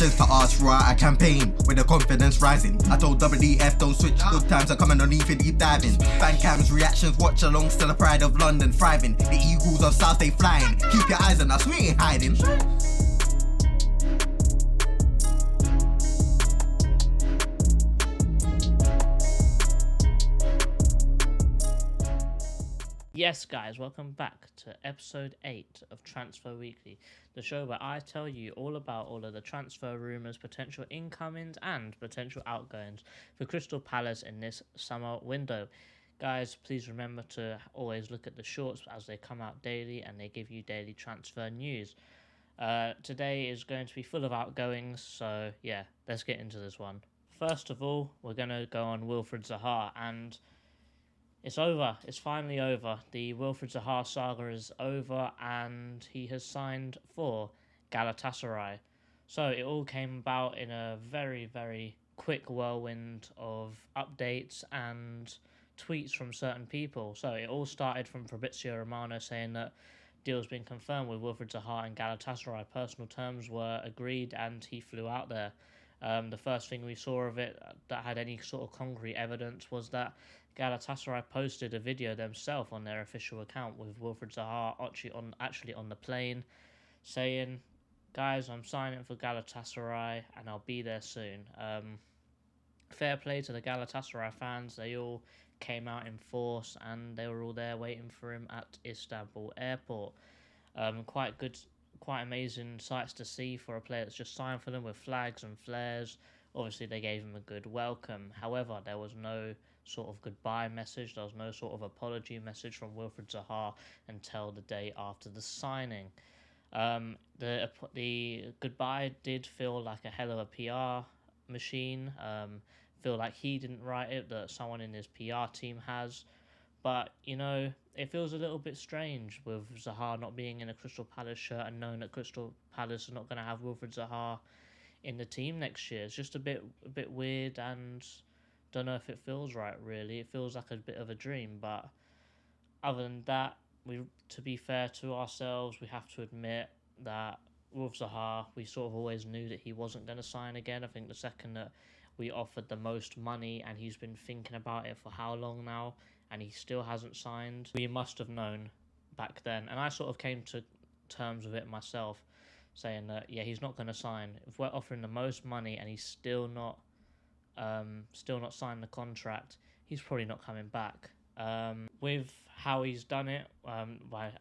Since the RHEA campaign, with the confidence rising, I told WDF don't switch, good times are coming on even deep diving. Fan cams, reactions, watch along, still the pride of London thriving. The Eagles of South, they flying, keep your eyes on us, we ain't hiding. Yes, guys, welcome back to episode 8 of Transfer Weekly, the show where I tell you all about all of the transfer rumours, potential incomings and potential outgoings for Crystal Palace in this summer window. Guys, please remember to always look at the shorts as they come out daily and they give you daily transfer news. Today is going to be full of outgoings, so yeah, let's get into this one. First of all, we're going to go on Wilfried Zaha, and it's over. It's finally over. The Wilfried Zaha saga is over and he has signed for Galatasaray. So it all came about in a very, very quick whirlwind of updates and tweets from certain people. So it all started from Fabrizio Romano saying that deal's been confirmed with Wilfried Zaha and Galatasaray. Personal terms were agreed and he flew out there. The first thing we saw of it that had any sort of concrete evidence was that Galatasaray posted a video themselves on their official account with Wilfried Zaha actually on the plane saying, guys, I'm signing for Galatasaray and I'll be there soon. Fair play to the Galatasaray fans. They all came out in force and they were all there waiting for him at Istanbul airport. Quite amazing sights to see for a player that's just signed for them with flags and flares. Obviously, they gave him a good welcome. However, there was no sort of goodbye message. There was no sort of apology message from Wilfried Zaha until the day after the signing. The goodbye did feel like a hell of a PR machine. Feel like he didn't write it, that someone in his PR team has. But, you know, it feels a little bit strange with Zaha not being in a Crystal Palace shirt and knowing that Crystal Palace is not going to have Wilfried Zaha in the team next year. It's just a bit weird and don't know if it feels right, really. It feels like a bit of a dream, but other than that, to be fair to ourselves, we have to admit that with Zaha, we sort of always knew that he wasn't going to sign again. I think the second that we offered the most money, and he's been thinking about it for how long now, and he still hasn't signed, we must have known back then. And I sort of came to terms with it myself, saying that, yeah, he's not going to sign. If we're offering the most money and he's still not signed the contract, he's probably not coming back. With how he's done it,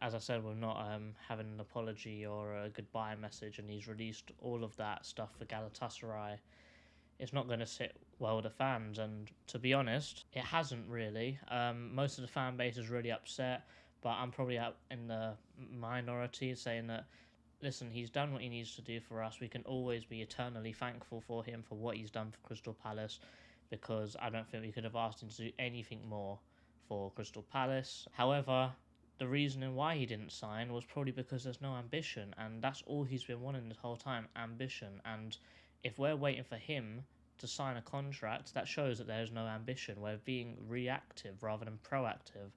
as I said, we're not having an apology or a goodbye message, and he's released all of that stuff for Galatasaray. It's not going to sit well with the fans, and to be honest, it hasn't really. Most of the fan base is really upset, but I'm probably out in the minority saying that, listen, he's done what he needs to do for us. We can always be eternally thankful for him for what he's done for Crystal Palace, because I don't think we could have asked him to do anything more for Crystal Palace. However, the reasoning why he didn't sign was probably because there's no ambition, and that's all he's been wanting this whole time, ambition. And if we're waiting for him to sign a contract, that shows that there's no ambition. We're being reactive rather than proactive.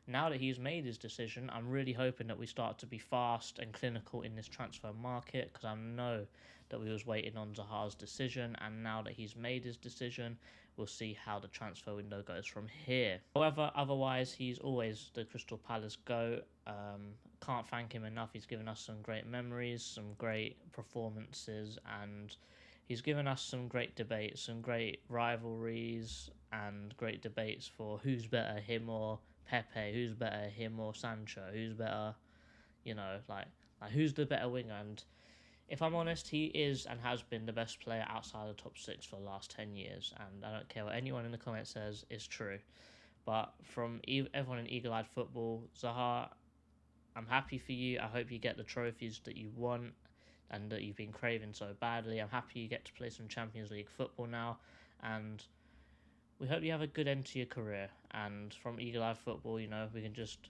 Now that he's made his decision, I'm really hoping that we start to be fast and clinical in this transfer market, because I know that we was waiting on Zaha's decision, and now that he's made his decision, we'll see how the transfer window goes from here. However, otherwise, he's always the Crystal Palace GOAT. Can't thank him enough. He's given us some great memories, some great performances, and he's given us some great debates, some great rivalries, and great debates for who's better, him or Pepe, who's better, him or Sancho, who's better, you know, like who's the better winger. And if I'm honest, he is and has been the best player outside the top 6 for the last 10 years, and I don't care what anyone in the comments says, it's true. But from everyone in Eagle-Eyed Football, Zaha, I'm happy for you. I hope you get the trophies that you want and that you've been craving so badly. I'm happy you get to play some Champions League football now, and we hope you have a good end to your career. And from Eagle-Eyed Football, you know, we can just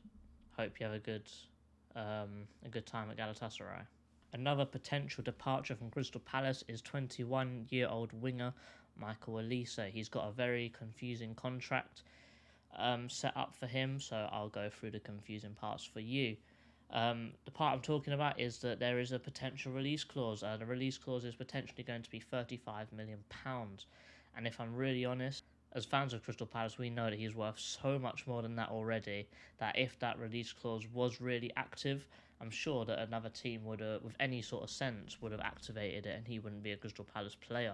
hope you have a good time at Galatasaray. Another potential departure from Crystal Palace is 21-year-old winger Michael Olise. He's got a very confusing contract set up for him, so I'll go through the confusing parts for you. The part I'm talking about is that there is a potential release clause. The release clause is potentially going to be £35 million. And if I'm really honest, as fans of Crystal Palace, we know that he's worth so much more than that already, that if that release clause was really active, I'm sure that another team would have, with any sort of sense, would have activated it and he wouldn't be a Crystal Palace player.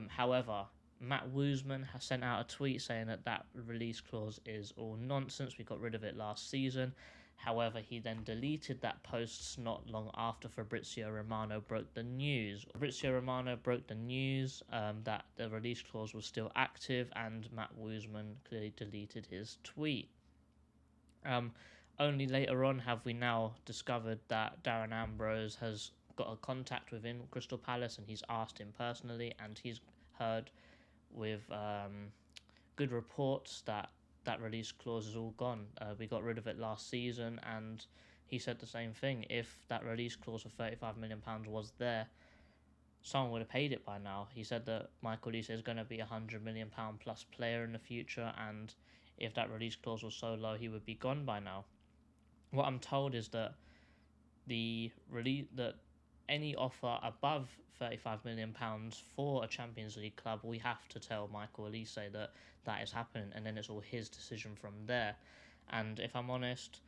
However, Matt Woosman has sent out a tweet saying that that release clause is all nonsense. We got rid of it last season. However, he then deleted that post not long after Fabrizio Romano broke the news. Fabrizio Romano broke the news that the release clause was still active, and Matt Woosman clearly deleted his tweet. Only later on have we now discovered that Darren Ambrose has got a contact within Crystal Palace, and he's asked him personally, and he's heard with good reports that that release clause is all gone. We got rid of it last season, and he said the same thing. If that release clause of £35 million was there, someone would have paid it by now. He said that Michael Olise is going to be £100 million plus player in the future, and if that release clause was so low, he would be gone by now. What I'm told is that that any offer above £35 million for a Champions League club, we have to tell Michael Olise that that is happening, and then it's all his decision from there. And if I'm honest,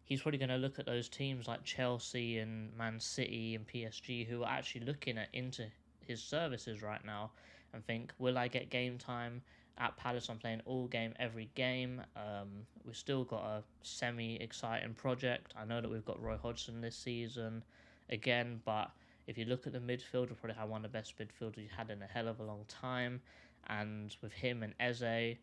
he's probably going to look at those teams like Chelsea and Man City and PSG who are actually looking into his services right now and think, will I get game time at Palace? I'm playing all game, every game. We've still got a semi-exciting project. I know that we've got Roy Hodgson this season again, but if you look at the midfield, we'll probably have one of the best midfielders we've had in a hell of a long time. And with him and Eze,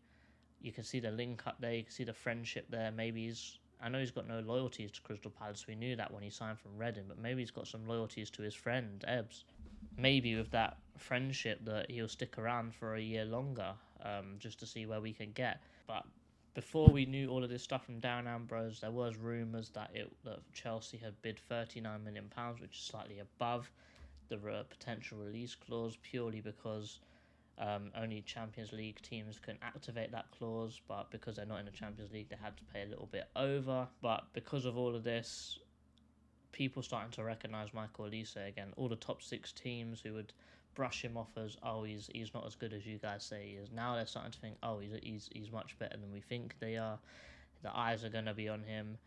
you can see the link up there, you can see the friendship there. Maybe I know he's got no loyalties to Crystal Palace. We knew that when he signed from Reading, but maybe he's got some loyalties to his friend, Ebbs. Maybe with that friendship that he'll stick around for a year longer, just to see where we can get. But before we knew all of this stuff from Darren Ambrose, there was rumours that Chelsea had bid £39 million, which is slightly above the potential release clause, purely because only Champions League teams can activate that clause, but because they're not in the Champions League, they had to pay a little bit over. But because of all of this, people starting to recognise Michael Olise again. All the top 6 teams who would brush him off as, oh, he's not as good as you guys say he is. Now they're starting to think, oh, he's much better than we think they are. The eyes are going to be on him.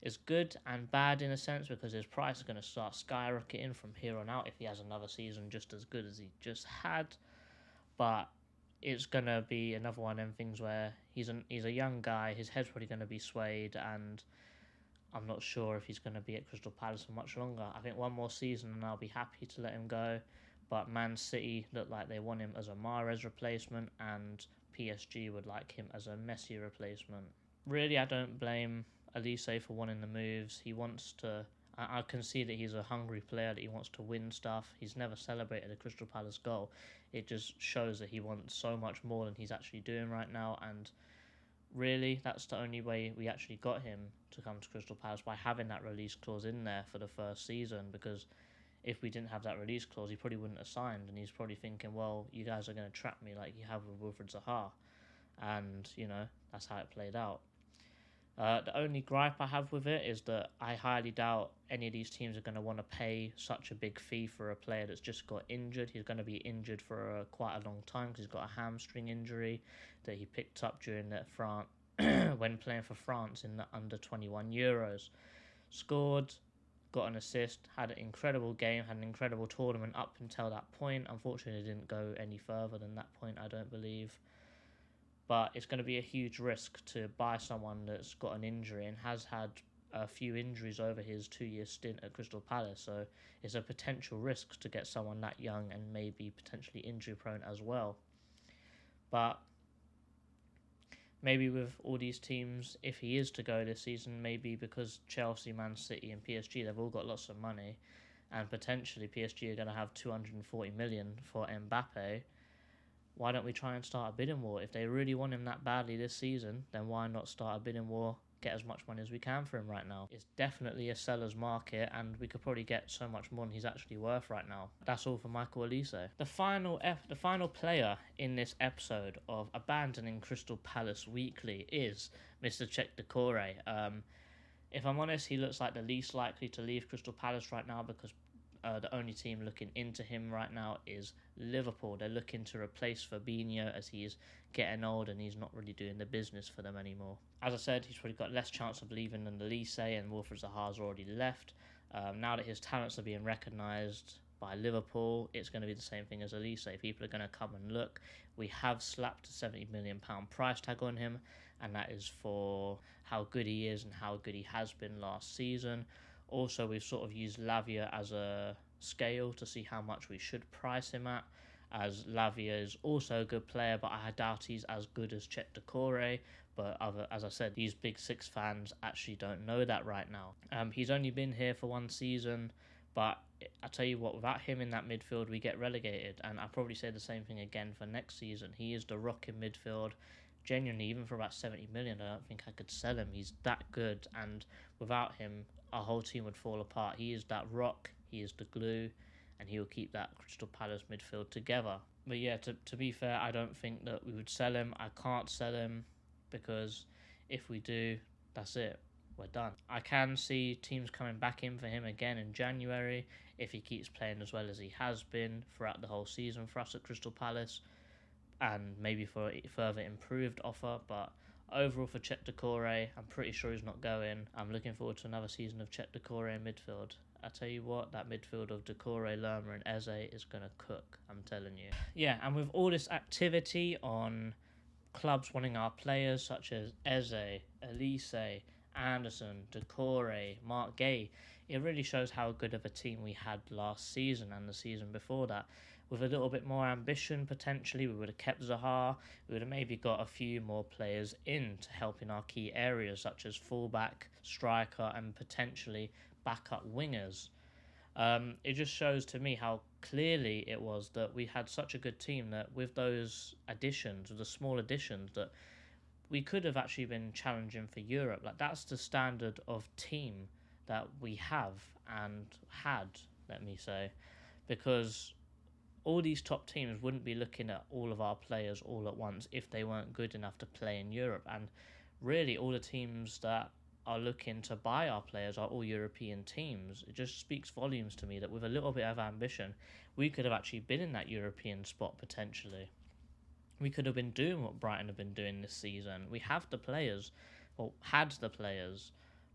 It's good and bad in a sense, because his price is going to start skyrocketing from here on out if he has another season just as good as he just had. But it's going to be another one of them things where he's a young guy, his head's probably going to be swayed, and I'm not sure if he's going to be at Crystal Palace for much longer. I think one more season and I'll be happy to let him go. But Man City look like they want him as a Mahrez replacement, and PSG would like him as a Messi replacement. Really, I don't blame Olise for wanting the moves. He wants to... I can see that he's a hungry player, that he wants to win stuff. He's never celebrated a Crystal Palace goal. It just shows that he wants so much more than he's actually doing right now, and really, that's the only way we actually got him to come to Crystal Palace, by having that release clause in there for the first season, because if we didn't have that release clause, he probably wouldn't have signed, and he's probably thinking, well, you guys are going to trap me like you have with Wilfred Zaha, and, that's how it played out. The only gripe I have with it is that I highly doubt any of these teams are going to want to pay such a big fee for a player that's just got injured. He's going to be injured for quite a long time, because he's got a hamstring injury that he picked up during that when playing for France in the under-21 Euros. Scored, got an assist, had an incredible game, had an incredible tournament up until that point. Unfortunately, it didn't go any further than that point, I don't believe. But it's going to be a huge risk to buy someone that's got an injury and has had a few injuries over his 2-year stint at Crystal Palace. So it's a potential risk to get someone that young and maybe potentially injury prone as well. But maybe with all these teams, if he is to go this season, maybe because Chelsea, Man City and PSG, they've all got lots of money, and potentially PSG are going to have 240 million for Mbappe, why don't we try and start a bidding war? If they really want him that badly this season, then why not start a bidding war, get as much money as we can for him right now? It's definitely a seller's market, and we could probably get so much more than he's actually worth right now. That's all for Michael Olise. The final player in this episode of Abandoning Crystal Palace Weekly is Mr. Czech Decore. If I'm honest, he looks like the least likely to leave Crystal Palace right now, because the only team looking into him right now is Liverpool. They're looking to replace Fabinho as he's getting old and he's not really doing the business for them anymore. As I said, he's probably got less chance of leaving than Elise, and Wilfred Zaha's already left. Now that his talents are being recognised by Liverpool, it's going to be the same thing as Elise. People are going to come and look. We have slapped a £70 million price tag on him, and that is for how good he is and how good he has been last season. Also, we've sort of used Lavia as a scale to see how much we should price him at, as Lavia is also a good player, but I doubt he's as good as Chet Decore. But as I said, these Big Six fans actually don't know that right now. He's only been here for one season, but I tell you what, without him in that midfield, we get relegated. And I'll probably say the same thing again for next season. He is the rock in midfield. Genuinely, even for about 70 million, I don't think I could sell him. He's that good, and without him, our whole team would fall apart. He is that rock, he is the glue, and he will keep that Crystal Palace midfield together. But yeah, to be fair, I don't think that we would sell him. I can't sell him, because if we do, that's it. We're done. I can see teams coming back in for him again in January if he keeps playing as well as he has been throughout the whole season for us at Crystal Palace, and maybe for a further improved offer. But overall, for Chet Decore, I'm pretty sure he's not going. I'm looking forward to another season of Chet Decore in midfield. I tell you what, that midfield of Decore, Lerma and Eze is going to cook, I'm telling you. Yeah, and with all this activity on clubs wanting our players such as Eze, Elise, Anderson, Decore, Mark Gay, it really shows how good of a team we had last season and the season before that. With a little bit more ambition, potentially, we would have kept Zaha. We would have maybe got a few more players in to help in our key areas, such as fullback, striker, and potentially backup wingers. It just shows to me how clearly it was that we had such a good team that with those additions, with the small additions, that we could have actually been challenging for Europe. Like, that's the standard of team that we have and had, let me say, because all these top teams wouldn't be looking at all of our players all at once if they weren't good enough to play in Europe. And really, all the teams that are looking to buy our players are all European teams. It just speaks volumes to me that with a little bit of ambition, we could have actually been in that European spot potentially. We could have been doing what Brighton have been doing this season. We have the players, or had the players,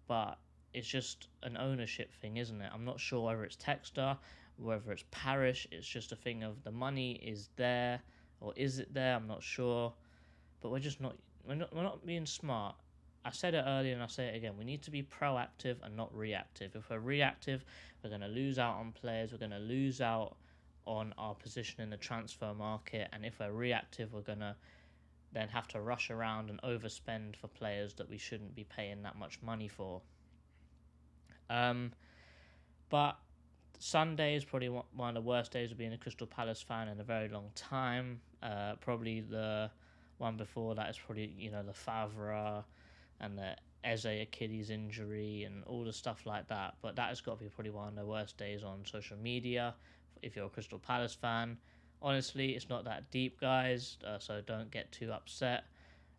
but it's just an ownership thing, isn't it? I'm not sure whether it's Textor, whether it's Parish. It's just a thing of the money is there, or is it there? I'm not sure. But we're not being smart. I said it earlier and I'll say it again. We need to be proactive and not reactive. If we're reactive, we're going to lose out on players. We're going to lose out on our position in the transfer market. And if we're reactive, we're going to then have to rush around and overspend for players that we shouldn't be paying that much money for. But Sunday is probably one of the worst days of being a Crystal Palace fan in a very long time. Probably the one before that is probably, the Favre and the Eze Achilles injury and all the stuff like that. But that has got to be probably one of the worst days on social media if you're a Crystal Palace fan. Honestly, it's not that deep, guys, so don't get too upset.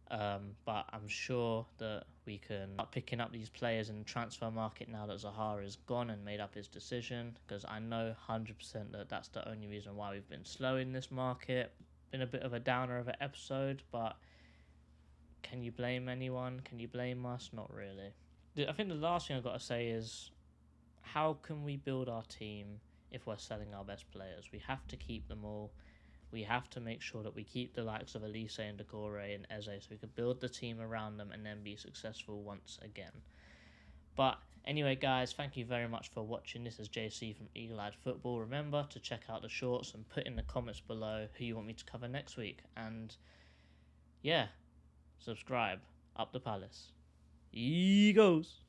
But I'm sure that we can start picking up these players in the transfer market now that Zaha is gone and made up his decision, because I know 100% that that's the only reason why we've been slow in this market. Been a bit of a downer of an episode, but can you blame anyone? Can you blame us? Not really. I think the last thing I've got to say is, how can we build our team if we're selling our best players? We have to keep them all. We have to make sure that we keep the likes of Elise and Decore and Eze so we can build the team around them and then be successful once again. But anyway, guys, thank you very much for watching. This is JC from Eagle-Eyed Football. Remember to check out the shorts and put in the comments below who you want me to cover next week. And yeah, subscribe. Up the Palace. He goes.